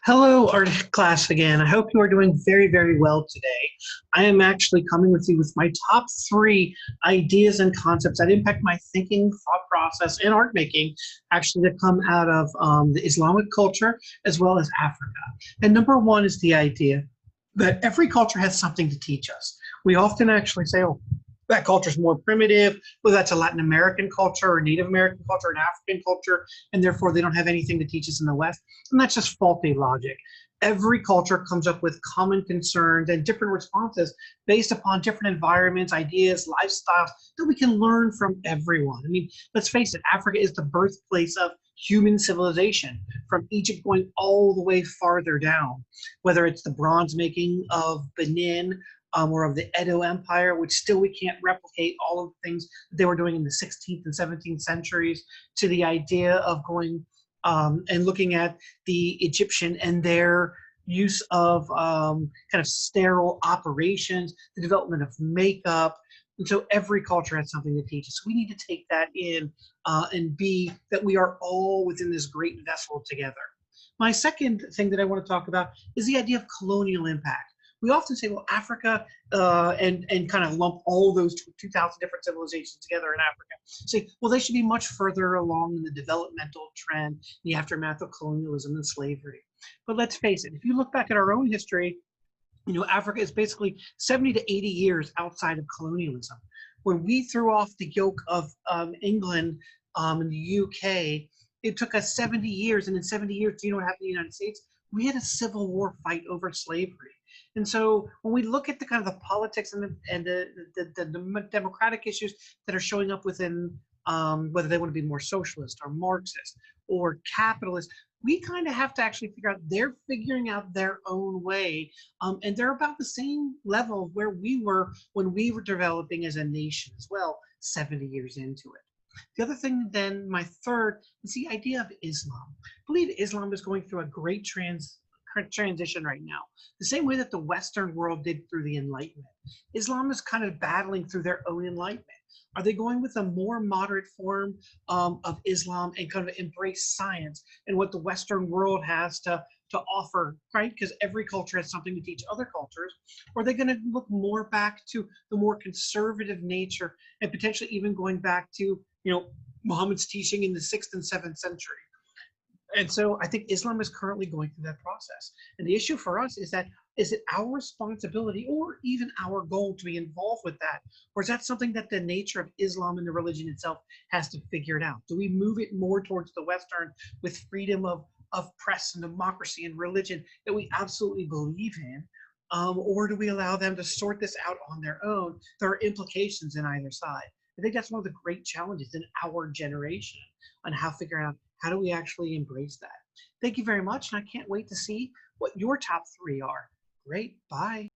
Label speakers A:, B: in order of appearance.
A: Hello, art class again. I hope you are doing very, very well today. I am actually coming with you with my top three ideas and concepts that impact my thinking, thought process, and art making, actually that come out of the Islamic culture as well as Africa. And number one is the idea that every culture has something to teach us. We often actually say, oh, that culture is more primitive, whether that's a Latin American culture or Native American culture or an African culture, and therefore they don't have anything to teach us in the West. And that's just faulty logic. Every culture comes up with common concerns and different responses based upon different environments, ideas, lifestyles that we can learn from everyone. I mean, let's face it, Africa is the birthplace of human civilization, from Egypt going all the way farther down, whether it's the bronze making of Benin, or of the Edo Empire, which still we can't replicate all of the things that they were doing in the 16th and 17th centuries, to the idea of going and looking at the Egyptian and their use of kind of sterile operations, the development of makeup. And so every culture has something to teach us. We need to take that in and be that we are all within this great vessel together. My second thing that I want to talk about is the idea of colonial impact. We often say, well, Africa, and kind of lump all those 2,000 different civilizations together in Africa. Say, well, they should be much further along in the developmental trend, the aftermath of colonialism and slavery. But let's face it, if you look back at our own history, Africa is basically 70 to 80 years outside of colonialism. When we threw off the yoke of England and the UK, it took us 70 years. And in 70 years, do you know what happened in the United States? We had a civil war fight over slavery. And so when we look at the kind of the politics and the democratic issues that are showing up within whether they want to be more socialist or Marxist or capitalist, we kind of have to actually figure out they're figuring out their own way. And they're about the same level of where we were when we were developing as a nation as well, 70 years into it. The other thing, then, my third, is the idea of Islam. I believe Islam is going through a great transition right now, the same way that the Western world did through the Enlightenment. Islam is kind of battling through their own enlightenment. Are they going with a more moderate form of Islam and kind of embrace science and what the Western world has to offer, right? Because every culture has something to teach other cultures. Or are they going to look more back to the more conservative nature and potentially even going back to, Muhammad's teaching in the 6th and 7th century? And so I think Islam is currently going through that process. And the issue for us is that, is it our responsibility or even our goal to be involved with that? Or is that something that the nature of Islam and the religion itself has to figure it out? Do we move it more towards the Western with freedom of press and democracy and religion that we absolutely believe in? Or do we allow them to sort this out on their own? There are implications in either side. I think that's one of the great challenges in our generation on how figuring out how do we actually embrace that. Thank you very much, and I can't wait to see what your top three are. Great, bye.